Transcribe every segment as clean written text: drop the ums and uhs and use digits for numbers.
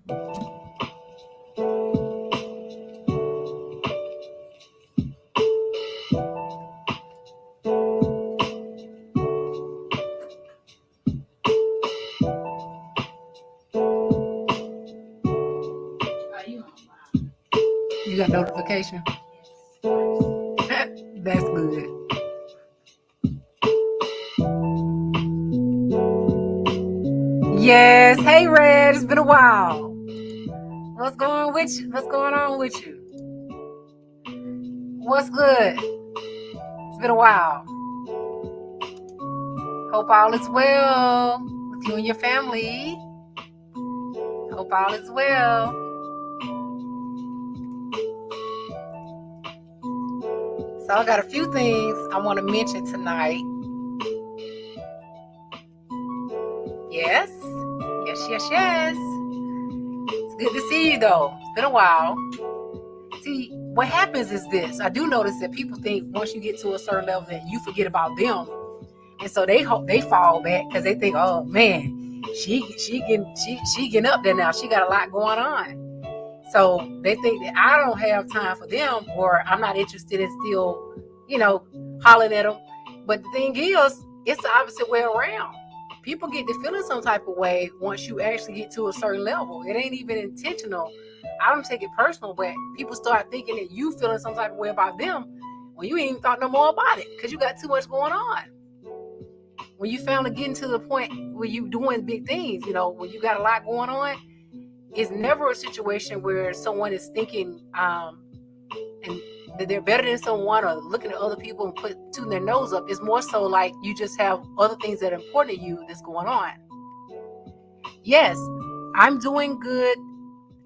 You got notification? That's good. Yes. Hey, Red. It's been a while. What's going with you? What's going on with you? What's good? It's been a while. Hope all is well with you and your family. Hope all is well. So I got a few things I want to mention tonight. Yes. It's good to see you though. It's been a while. See, what happens is this. I do notice that people think once you get to a certain level that you forget about them. And so they fall back because they think, oh man, she getting up there now. She got a lot going on. So they think that I don't have time for them, or I'm not interested in still, hollering at them. But the thing is, it's the opposite way around. People get to feeling some type of way once you actually get to a certain level. It ain't even intentional. I don't take it personal, but people start thinking that you feeling some type of way about them when you ain't even thought no more about it because you got too much going on. When you finally getting to the point where you doing big things, when you got a lot going on, it's never a situation where someone is thinking and that they're better than someone or looking at other people and putting their nose up. It's more so like you just have other things that are important to you that's going on. Yes, I'm doing good.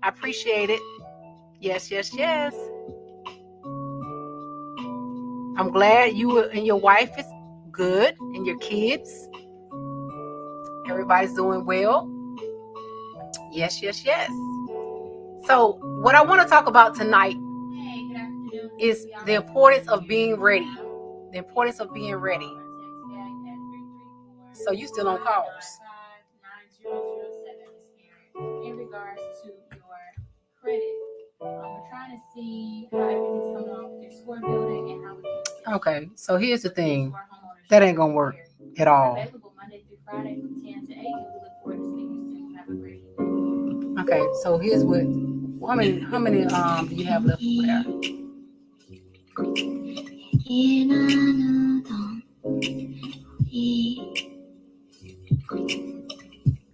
I appreciate it. Yes. I'm glad you and your wife is good and your kids. Everybody's doing well. Yes. So what I want to talk about tonight is the importance of being ready. The importance of being ready. So you still on calls. In regards to your credit, we're trying to see how everything's coming off with your score building and how we can. Okay, so here's the thing. That ain't gonna work at all. Available Monday through Friday from 10 to 8. We look forward to seeing you soon. Have a great evening. Okay, so here's what. How many do you have left over there?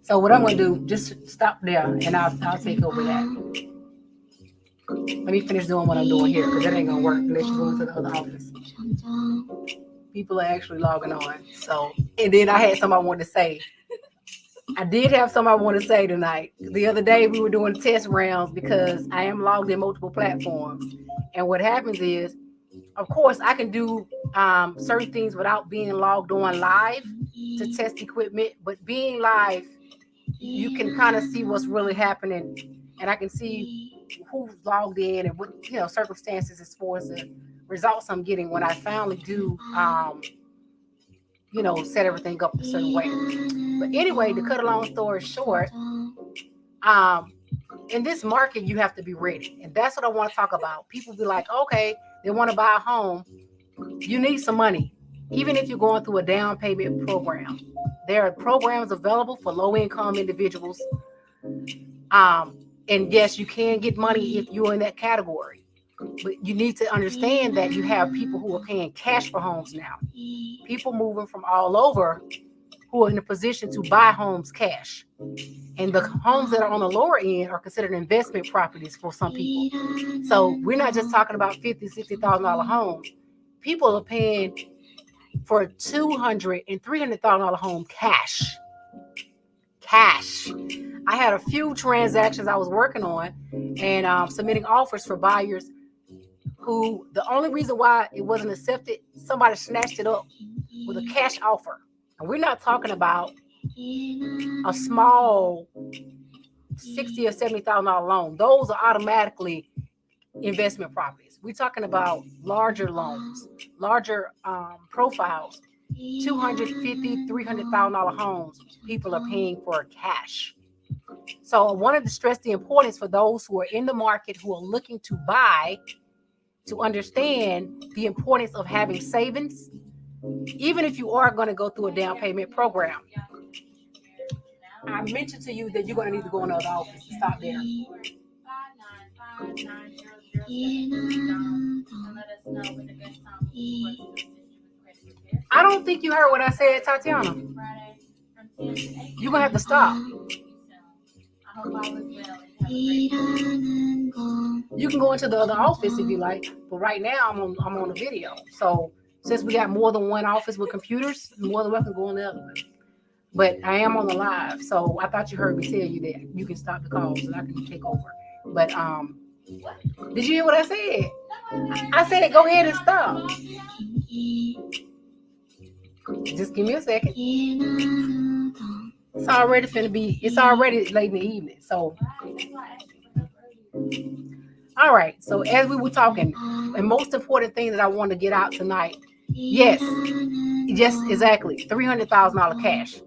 So what I'm gonna do, just stop there, and I'll take over that. Let me finish doing what I'm doing here, because that ain't gonna work unless you go into the other office. People are actually logging on. So, and then I had something I wanted to say. I did have something I want to say tonight. The other day we were doing test rounds because I am logged in multiple platforms, and what happens is, of course, I can do certain things without being logged on live to test equipment, but being live, you can kind of see what's really happening, and I can see who's logged in and what circumstances as far as the results I'm getting when I finally do set everything up a certain way. But anyway, to cut a long story short, in this market you have to be ready, and that's what I want to talk about. People be like, okay, they want to buy a home. You need some money, even if you're going through a down payment program. There are programs available for low-income individuals. And yes, you can get money if you're in that category. But you need to understand that you have people who are paying cash for homes now. People moving from all over who are in a position to buy homes cash. And the homes that are on the lower end are considered investment properties for some people. So we're not just talking about $50,000, $60,000 homes. People are paying for a $200,000 and $300,000 home cash. I had a few transactions I was working on and submitting offers for buyers who the only reason why it wasn't accepted, somebody snatched it up with a cash offer. And we're not talking about a small $60,000 or $70,000 loan. Those are automatically investment properties. We're talking about larger loans, larger profiles, $250,000, $300,000 homes. People are paying for cash. So I wanted to stress the importance for those who are in the market, who are looking to buy, to understand the importance of having savings, even if you are going to go through a down payment program. I mentioned to you that you're going to need to go in the other office and stop there. I don't think you heard what I said, Tatiana. You're going to have to stop. You can go into the other office if you like, but right now I'm on a video. So since we got more than one office with computers, more than welcome to go in the other one. But I am on the live, so I thought you heard me tell you that you can stop the calls and I can take over. But did you hear what I said? I said go ahead and stop. Just give me a second. It's already late in the evening. So all right. So as we were talking, the most important thing that I want to get out tonight, yes, exactly, $300,000 cash.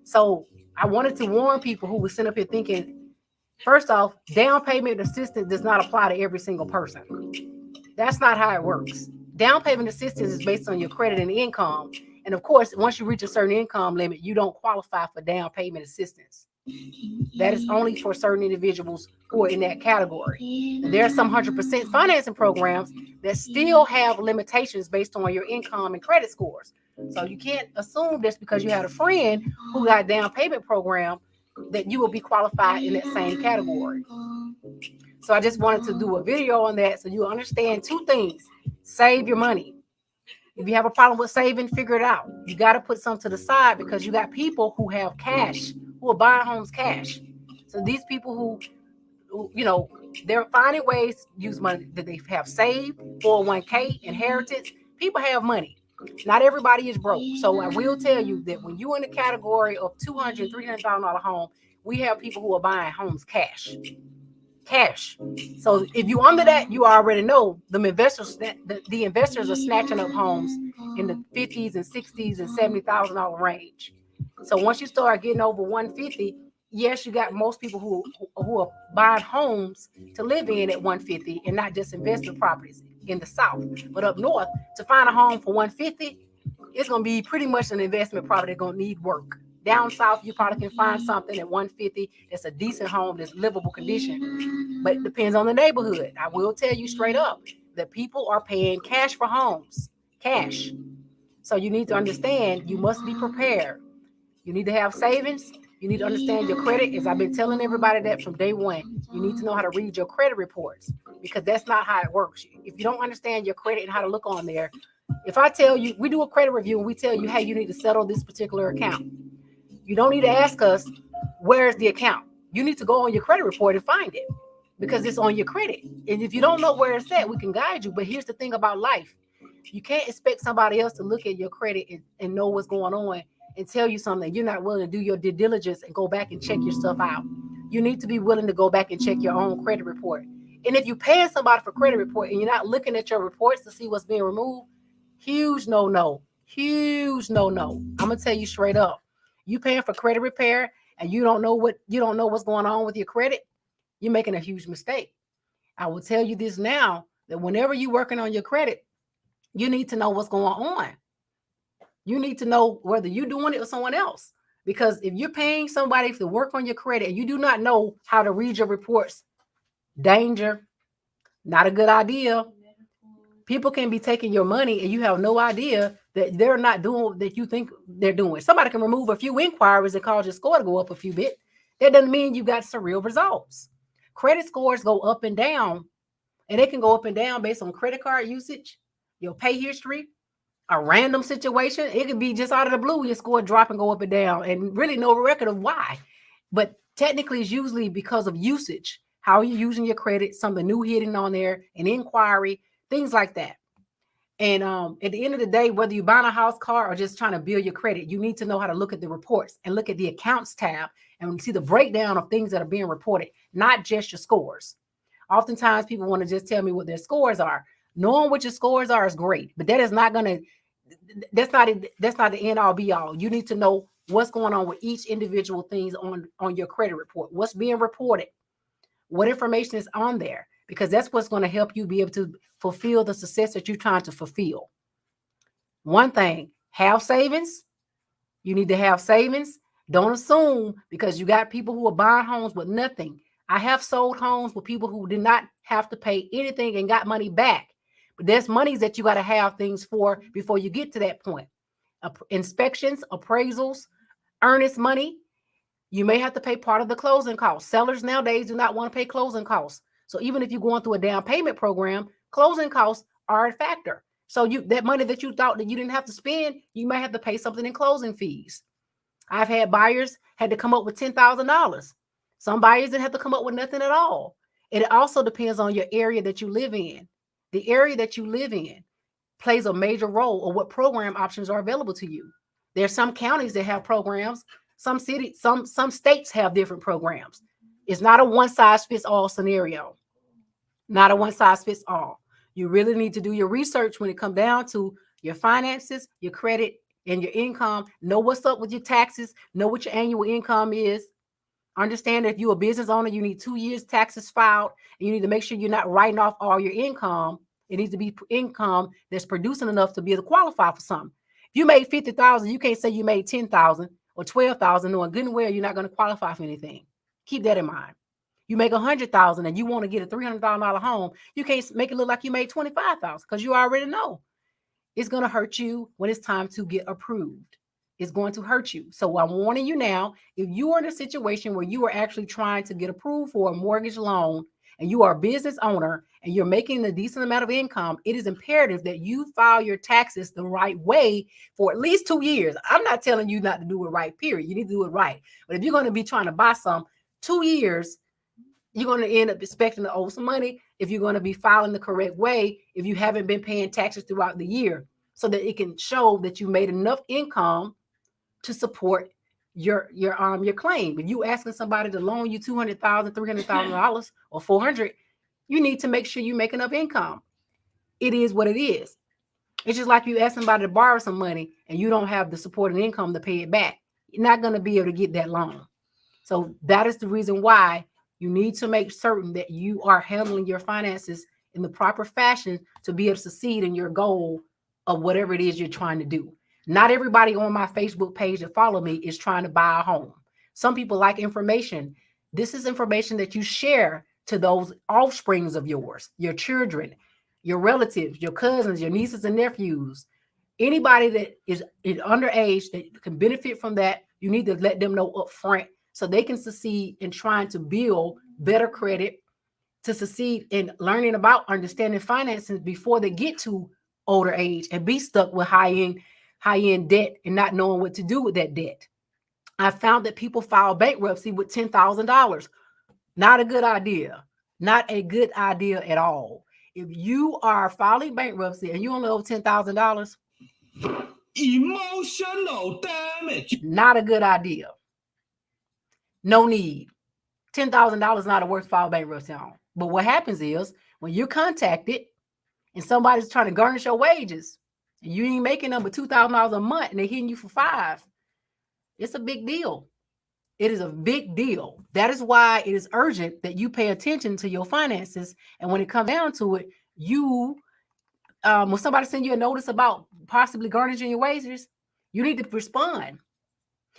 So I wanted to warn people who were sitting up here thinking, first off, down payment assistance does not apply to every single person. That's not how it works. Down payment assistance is based on your credit and income. And of course, once you reach a certain income limit, you don't qualify for down payment assistance. That is only for certain individuals who are in that category. There are some 100% financing programs that still have limitations based on your income and credit scores. So you can't assume just because you had a friend who got a down payment program that you will be qualified in that same category. So I just wanted to do a video on that so you understand two things. Save your money. If you have a problem with saving, figure it out. You got to put some to the side because you got people who have cash, who are buying homes cash. So these people who they're finding ways to use money that they have saved, 401k, inheritance. People have money. Not everybody is broke. So I will tell you that when you're in the category of $200,000, $300,000 home, we have people who are buying homes cash. So if you're under that, you already know the investors are snatching up homes in the 50s and 60s and $70,000 range. So once you start getting over 150, yes, you got most people who are buying homes to live in at 150 and not just investment properties in the South. But up north, to find a home for 150, it's going to be pretty much an investment property that's going to need work. Down south, you probably can find something at 150 that's a decent home, that's livable condition. But it depends on the neighborhood. I will tell you straight up that people are paying cash for homes. Cash. So you need to understand, you must be prepared. You need to have savings. You need to understand your credit. As I've been telling everybody that from day one, you need to know how to read your credit reports because that's not how it works. If you don't understand your credit and how to look on there, if I tell you, we do a credit review and we tell you, hey, you need to settle this particular account. You don't need to ask us, where's the account? You need to go on your credit report and find it because it's on your credit. And if you don't know where it's at, we can guide you. But here's the thing about life. You can't expect somebody else to look at your credit and know what's going on and tell you something. You're not willing to do your due diligence and go back and check your stuff out. You need to be willing to go back and check your own credit report. And if you're paying somebody for credit report and you're not looking at your reports to see what's being removed, huge no-no. Huge no-no. I'm going to tell you straight up. You paying for credit repair and you don't know what's going on with your credit, you're making a huge mistake. I will tell you this now, that whenever you're working on your credit, you need to know what's going on. You need to know whether you're doing it or someone else. Because if you're paying somebody to work on your credit and you do not know how to read your reports, danger, not a good idea. People can be taking your money and you have no idea that they're not doing what that you think they're doing. Somebody can remove a few inquiries and cause your score to go up a few bit. That doesn't mean you got some real results. Credit scores go up and down, and they can go up and down based on credit card usage, your pay history, a random situation. It could be just out of the blue, your score drop and go up and down, and really no record of why. But technically, it's usually because of usage. How are you using your credit? Something new hidden on there, an inquiry, things like that. And at the end of the day, whether you're buying a house, car, or just trying to build your credit, you need to know how to look at the reports and look at the accounts tab and see the breakdown of things that are being reported, not just your scores. Oftentimes, people want to just tell me what their scores are. Knowing what your scores are is great, but that is not going to. That's not the end all be all. You need to know what's going on with each individual things on your credit report, what's being reported, what information is on there, because that's what's going to help you be able to fulfill the success that you're trying to fulfill. One thing, have savings. You need to have savings. Don't assume because you got people who are buying homes with nothing. I have sold homes with people who did not have to pay anything and got money back. But there's monies that you got to have things for before you get to that point. Inspections, appraisals, earnest money. You may have to pay part of the closing costs. Sellers nowadays do not want to pay closing costs. So even if you're going through a down payment program, closing costs are a factor. So that money that you thought that you didn't have to spend, you might have to pay something in closing fees. I've had buyers had to come up with $10,000. Some buyers didn't have to come up with nothing at all. And it also depends on your area that you live in. The area that you live in plays a major role of what program options are available to you. There are some counties that have programs. Some cities, some states have different programs. It's not a one-size-fits-all scenario. Not a one-size-fits-all. You really need to do your research when it comes down to your finances, your credit, and your income. Know what's up with your taxes. Know what your annual income is. Understand that if you're a business owner, you need 2 years taxes filed, and you need to make sure you're not writing off all your income. It needs to be income that's producing enough to be able to qualify for something. If you made $50,000, you can't say you made $10,000 or $12,000, knowing good and well you're not going to qualify for anything. Keep that in mind. You make $100,000 and you want to get a $300,000 home, you can't make it look like you made $25,000 because you already know it's going to hurt you when it's time to get approved. It's going to hurt you. So I'm warning you now, if you are in a situation where you are actually trying to get approved for a mortgage loan and you are a business owner and you're making a decent amount of income, it is imperative that you file your taxes the right way for at least 2 years. I'm not telling you not to do it right, period. You need to do it right. But if you're going to be trying to buy 2 years, you're going to end up expecting to owe some money if you're going to be filing the correct way, if you haven't been paying taxes throughout the year, so that it can show that you made enough income to support your claim. If you asking somebody to loan you $200,000, $300,000 or $400,000, you need to make sure you make enough income. It is what it is. It's just like you ask somebody to borrow some money and you don't have the supporting income to pay it back. You're not going to be able to get that loan. So that is the reason why you need to make certain that you are handling your finances in the proper fashion to be able to succeed in your goal of whatever it is you're trying to do. Not everybody on my Facebook page that follow me is trying to buy a home. Some people like information. This is information that you share to those offsprings of yours, your children, your relatives, your cousins, your nieces and nephews. Anybody that is underage that can benefit from that, you need to let them know up front so they can succeed in trying to build better credit, to succeed in learning about understanding finances before they get to older age and be stuck with high-end debt and not knowing what to do with that debt. I found that people file bankruptcy with $10,000. Not a good idea. Not a good idea at all. If you are filing bankruptcy and you only owe $10,000, emotional damage. Not a good idea. No need. $10,000 is not a worth file bankruptcy on. But what happens is when you're contacted and somebody's trying to garnish your wages and you ain't making them but $2,000 a month and they're hitting you for $5,000, it's a big deal. It is a big deal. That is why it is urgent that you pay attention to your finances. And when it comes down to it, when somebody sends you a notice about possibly garnishing your wages, you need to respond.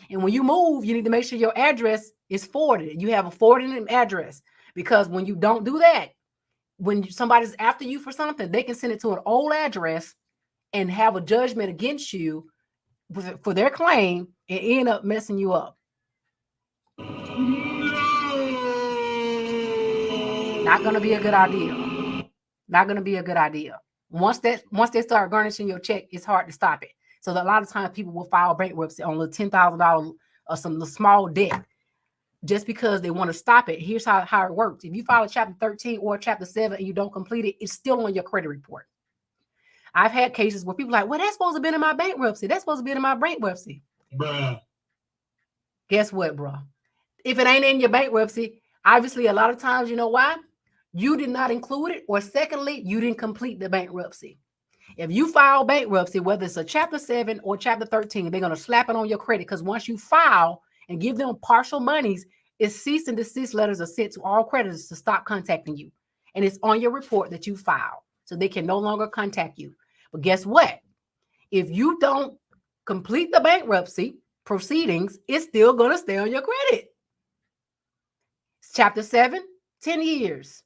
And when you move, you need to make sure your address is forwarded. You have a forwarding address, because when you don't do that, when somebody's after you for something, they can send it to an old address and have a judgment against you for their claim and end up messing you up. Not going to be a good idea. Not going to be a good idea. Once they start garnishing your check, it's hard to stop it. So a lot of times people will file bankruptcy on the $10,000 or some small debt just because they want to stop it. Here's how it works. If you file a Chapter 13 or Chapter 7 and you don't complete it, it's still on your credit report. I've had cases where people are like, well, that's supposed to be in my bankruptcy. That's supposed to be in my bankruptcy. Bruh. Guess what, bro? If it ain't in your bankruptcy, obviously a lot of times, you know why? You did not include it, or secondly, you didn't complete the bankruptcy. If you file bankruptcy, whether it's a Chapter 7 or Chapter 13, they're going to slap it on your credit, because once you file and give them partial monies, it's cease and desist letters are sent to all creditors to stop contacting you. And it's on your report that you filed, so they can no longer contact you. But guess what? If you don't complete the bankruptcy proceedings, it's still going to stay on your credit. Chapter 7, 10 years.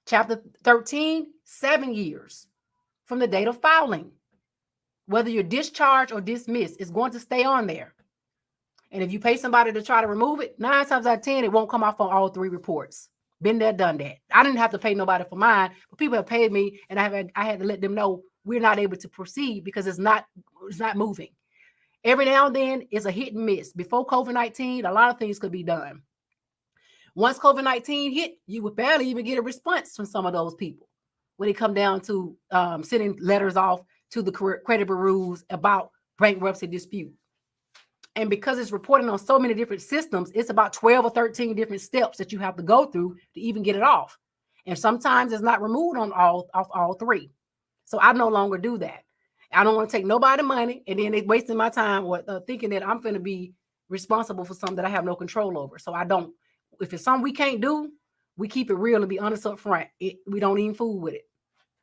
Chapter 13, 7 years from the date of filing. Whether you're discharged or dismissed, it's going to stay on there. And if you pay somebody to try to remove it, 9 times out of 10, it won't come off on all 3 reports. Been there, done that. I didn't have to pay nobody for mine, but people have paid me, and I had to let them know we're not able to proceed because it's not moving. Every now and then, it's a hit and miss. Before COVID-19, a lot of things could be done. Once COVID-19 hit, you would barely even get a response from some of those people when it come down to sending letters off to the credit bureaus about bankruptcy dispute. And because it's reporting on so many different systems, it's about 12 or 13 different steps that you have to go through to even get it off. And sometimes it's not removed on all 3. So I no longer do that. I don't want to take nobody money and then they wasting my time or thinking that I'm going to be responsible for something that I have no control over. So I don't. If it's something we can't do, we keep it real and be honest up front. We don't even fool with it.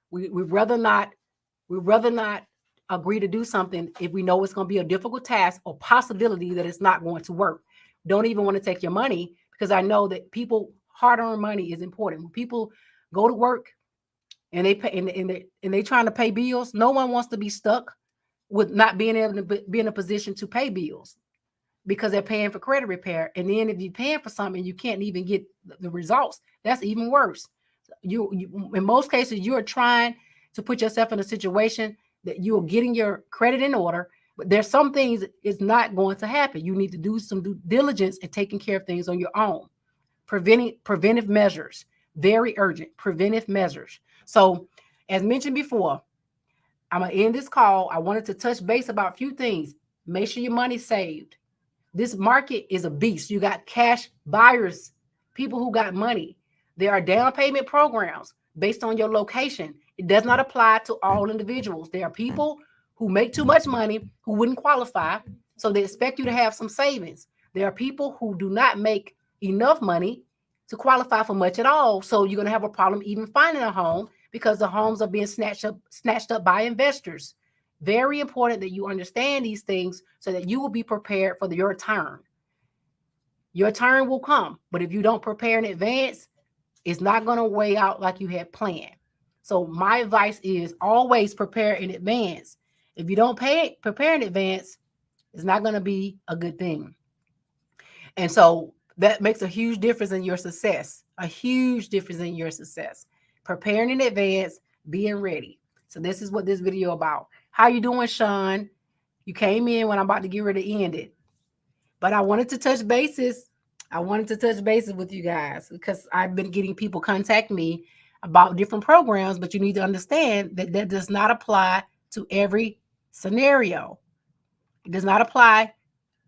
We'd rather not agree to do something if we know it's going to be a difficult task or possibility that it's not going to work. Don't even want to take your money, because I know that people hard-earned money is important. When people go to work and they pay and they trying to pay bills, no one wants to be stuck with not being able to be in a position to pay bills, because they're paying for credit repair. And then if you're paying for something, you can't even get the results. That's even worse. You in most cases, you are trying to put yourself in a situation that you are getting your credit in order, but there's some things it's not going to happen. You need to do some due diligence and taking care of things on your own. Preventive measures, very urgent, preventive measures. So as mentioned before, I'm going to end this call. I wanted to touch base about a few things. Make sure your money's saved. This market is a beast. You got cash buyers, people who got money. There are down payment programs based on your location. It does not apply to all individuals. There are people who make too much money who wouldn't qualify, so they expect you to have some savings. There are people who do not make enough money to qualify for much at all, so you're going to have a problem even finding a home because the homes are being snatched up by investors. Very important that you understand these things so that you will be prepared for your turn. Your turn will come, but if you don't prepare in advance, it's not going to weigh out like you had planned. So my advice is always prepare in advance. If you don't prepare in advance, it's not going to be a good thing. And so that makes a huge difference in your success, a huge difference in your success. Preparing in advance, being ready. So this is what this video about. How you doing, Sean? You came in when I'm about to get ready to end it. But I wanted to touch bases. With you guys because I've been getting people contact me about different programs, but you need to understand that that does not apply to every scenario. It does not apply.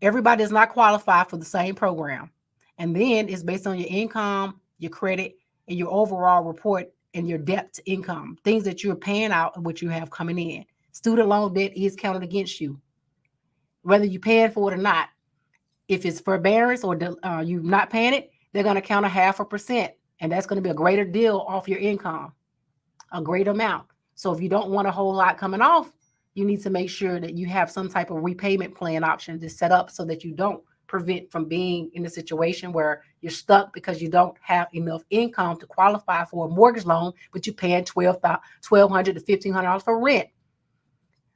Everybody does not qualify for the same program. And then it's based on your income, your credit, and your overall report and your debt to income, things that you're paying out and what you have coming in. Student loan debt is counted against you, whether you're paying for it or not. If it's forbearance or you're not paying it, they're going to count 0.5%. And that's going to be a greater deal off your income, a great amount. So if you don't want a whole lot coming off, you need to make sure that you have some type of repayment plan option to set up so that you don't prevent from being in a situation where you're stuck because you don't have enough income to qualify for a mortgage loan, but you're paying $1,200 to $1,500 for rent.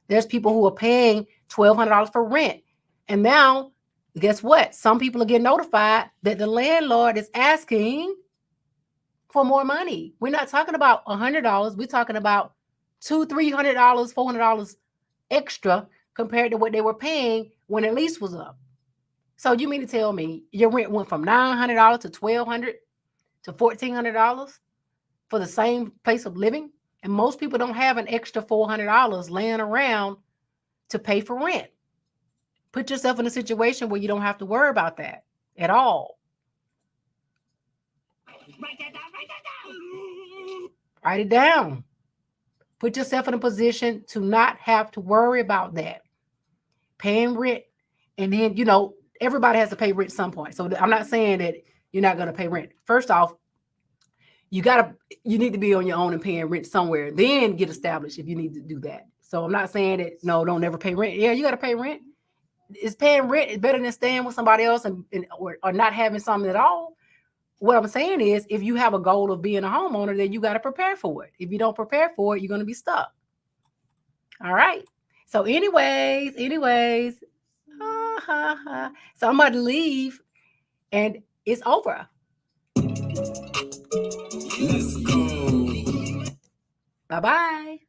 There's people who are paying $1,200 for rent. And now, guess what? Some people are getting notified that the landlord is asking for more money. We're not talking about $100. We're talking about $200, $300, $400 extra compared to what they were paying when the lease was up. So you mean to tell me your rent went from $900 to $1,200 to $1,400 for the same place of living? And most people don't have an extra $400 laying around to pay for rent. Put yourself in a situation where you don't have to worry about that at all. Write it down. Put yourself in a position to not have to worry about that. Paying rent. And then, everybody has to pay rent at some point. So I'm not saying that you're not going to pay rent. First off, you need to be on your own and paying rent somewhere. Then get established if you need to do that. So I'm not saying that, no, don't ever pay rent. Yeah, you got to pay rent. Is paying rent is better than staying with somebody else or not having something at all. What I'm saying is, if you have a goal of being a homeowner, then you got to prepare for it. If you don't prepare for it, you're going to be stuck. All right. So anyways, so I'm about to leave and it's over. Let's go. Bye-bye.